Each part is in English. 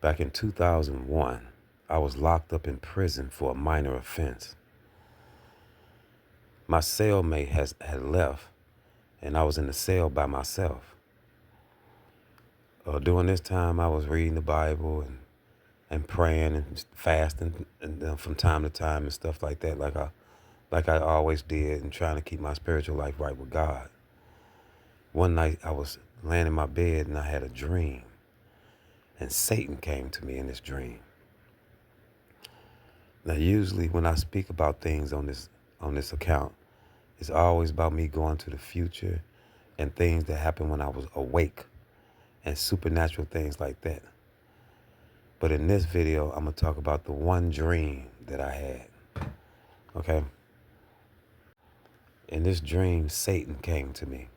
Back in 2001, I was locked up in prison for a minor offense. My cellmate had left, and I was in the cell by myself. During this time, I was reading the Bible and praying and fasting and from time to time and stuff like that, like I always did, and trying to keep my spiritual life right with God. One night, I was laying in my bed and I had a dream, and Satan came to me in this dream. Now, usually when I speak about things on this account, it's always about me going to the future and things that happened when I was awake and supernatural things like that. But in this video, I'm going to talk about the one dream that I had. Okay? In this dream, Satan came to me.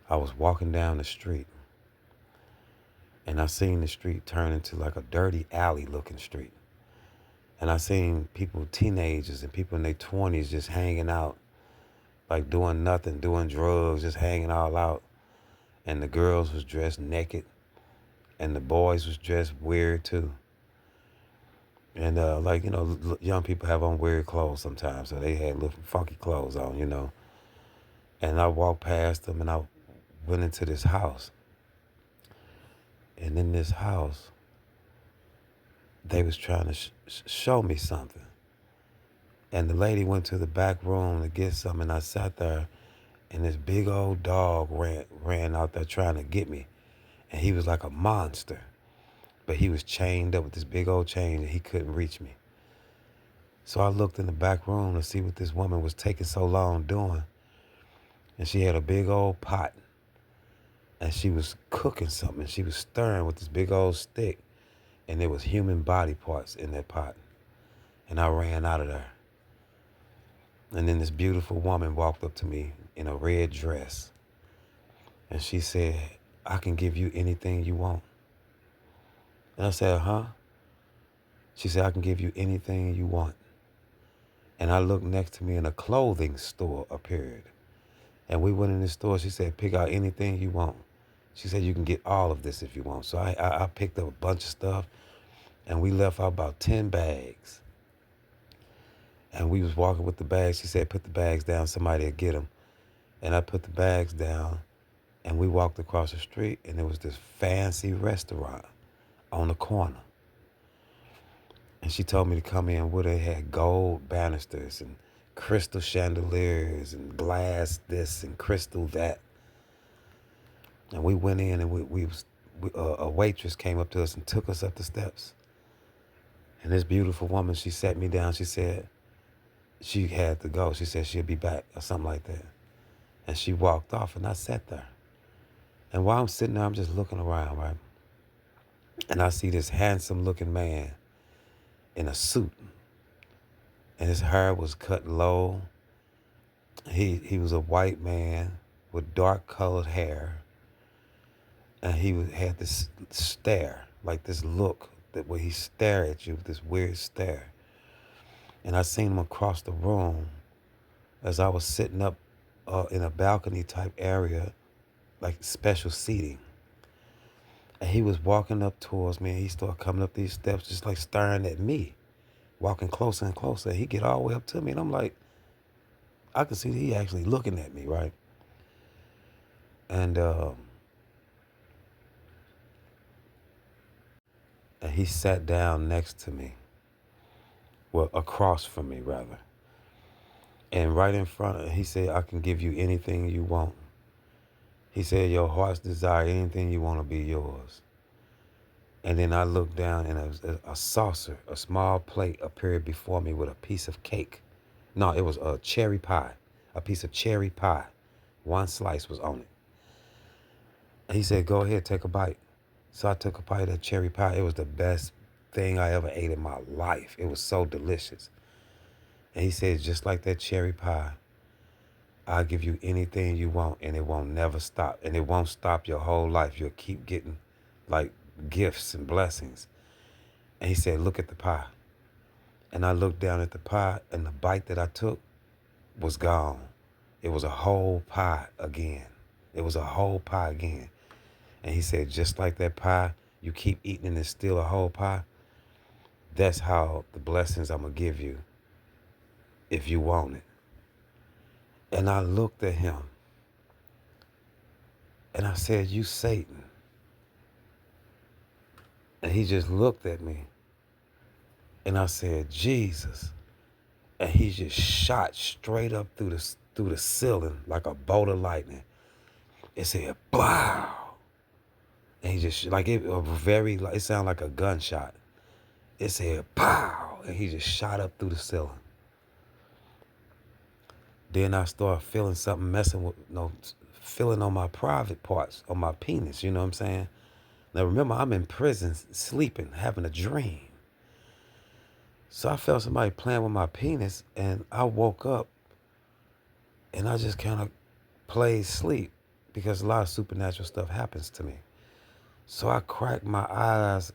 I was walking down the street, and I seen the street turn into like a dirty alley looking street. And I seen people, teenagers and people in their 20s just hanging out, like doing nothing, doing drugs, just hanging all out. And the girls was dressed naked, and the boys was dressed weird too. And young people have on weird clothes sometimes, so they had little funky clothes on. And I walked past them, and I went into this house. And in this house, they was trying to show me something. And the lady went to the back room to get something, and I sat there, and this big old dog ran out there trying to get me. And he was like a monster, but he was chained up with this big old chain, and he couldn't reach me. So I looked in the back room to see what this woman was taking so long doing. And she had a big old pot, and she was cooking something. She was stirring with this big old stick, and there was human body parts in that pot. And I ran out of there. And then this beautiful woman walked up to me in a red dress, and she said, "I can give you anything you want." And I said, "Huh?" She said, "I can give you anything you want." And I looked next to me, and a clothing store appeared. And we went in the store. She said, "Pick out anything you want." She said, "You can get all of this if you want." So I picked up a bunch of stuff, and we left out about 10 bags. And we was walking with the bags. She said, "Put the bags down, somebody will get them." And I put the bags down, and we walked across the street, and there was this fancy restaurant on the corner. And she told me to come in with her. It had gold banisters and crystal chandeliers and glass this and crystal that. And we went in, and a waitress came up to us and took us up the steps. And this beautiful woman, she sat me down. She said she had to go. She said she'll be back or something like that. And she walked off, and I sat there. And while I'm sitting there, I'm just looking around, right? And I see this handsome looking man in a suit. And his hair was cut low. He was a white man with dark colored hair. And had this stare, like this look that where he stared at you with this weird stare. And I seen him across the room as I was sitting up in a balcony type area, like special seating. And he was walking up towards me, and he started coming up these steps, just like staring at me, walking closer and closer. And he get all the way up to me, and I'm like, I could see that he actually looking at me, right? And he sat down next to me, well, across from me rather. And right in front of, he said, "I can give you anything you want." He said, "Your heart's desire, anything you want to be yours." And then I looked down, and a saucer, a small plate appeared before me with a piece of cake. No, it was a cherry pie, a piece of cherry pie. One slice was on it. And he said, "Go ahead, take a bite." So I took a bite of that cherry pie. It was the best thing I ever ate in my life. It was so delicious. And he said, "Just like that cherry pie, I'll give you anything you want, and it won't never stop. And it won't stop your whole life. You'll keep getting like gifts and blessings." And he said, "Look at the pie." And I looked down at the pie, and the bite that I took was gone. It was a whole pie again. It was a whole pie again. And he said, "Just like that pie, you keep eating and it's still a whole pie. That's how the blessings I'm going to give you if you want it. And I looked at him and I said, you Satan. And he just looked at me and I said, Jesus. And he just shot straight up through the ceiling like a bolt of lightning. It said, "Blow!" And he just like it sounded like a gunshot. It said, "Pow!" And he just shot up through the ceiling. Then I started feeling something messing with, feeling on my private parts, on my penis. You know what I'm saying? Now remember, I'm in prison, sleeping, having a dream. So I felt somebody playing with my penis, and I woke up, and I just kind of played sleep because a lot of supernatural stuff happens to me. So I cracked my eyes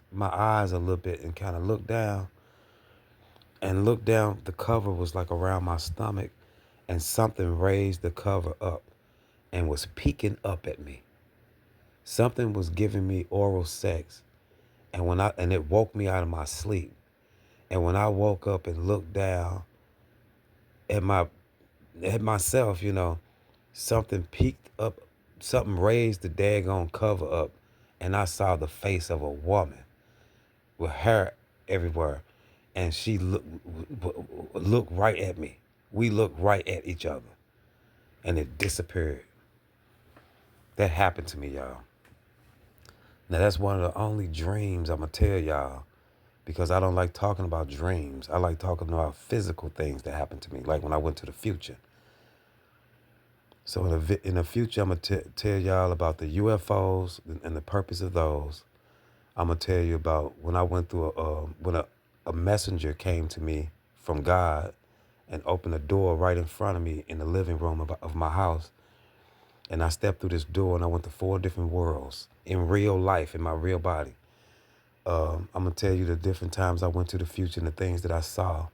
a little bit and kind of looked down. And looked down, the cover was like around my stomach, and something raised the cover up and was peeking up at me. Something was giving me oral sex, and it woke me out of my sleep. And when I woke up and looked down at myself, something peeked up, something raised the daggone cover up, and I saw the face of a woman with hair everywhere, and she looked right at me. We looked right at each other, and it disappeared. That happened to me, y'all. Now that's one of the only dreams I'm gonna tell y'all, because I don't like talking about dreams. I like talking about physical things that happened to me, like when I went to the future. So in the future, I'm gonna tell y'all about the UFOs and the purpose of those. I'm gonna tell you about when I went through when a messenger came to me from God and opened a door right in front of me in the living room of my house. And I stepped through this door and I went to 4 different worlds in real life, in my real body. I'm gonna tell you the different times I went to the future and the things that I saw.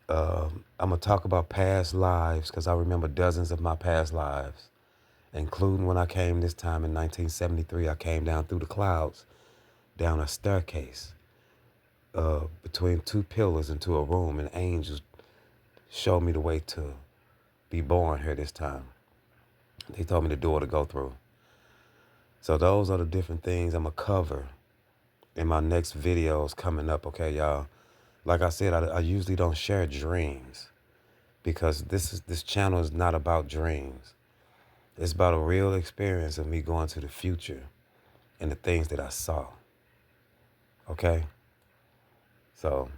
I'm gonna talk about past lives because I remember dozens of my past lives, including when I came this time in 1973. I came down through the clouds, down a staircase, between 2 pillars into a room, and angels showed me the way to be born here this time. They told me the door to go through. So those are the different things I'm gonna cover in my next videos coming up, okay, y'all? Like I said, I usually don't share dreams because this channel is not about dreams. It's about a real experience of me going to the future and the things that I saw, okay? So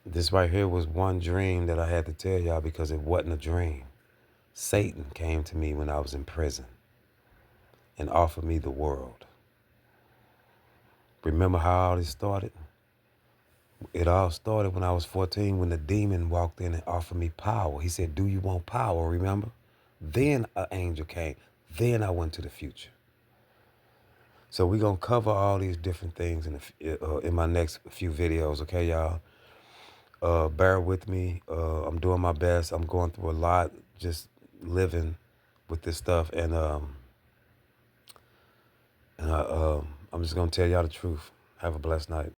this right here was one dream that I had to tell y'all because it wasn't a dream. Satan came to me when I was in prison and offered me the world. Remember how all this started? It all started when I was 14 when the demon walked in and offered me power. He said, "Do you want power?" Remember? Then an angel came. Then I went to the future. So we're going to cover all these different things in my next few videos, okay, y'all? Bear with me. I'm doing my best. I'm going through a lot, just living with this stuff. And I'm just going to tell y'all the truth. Have a blessed night.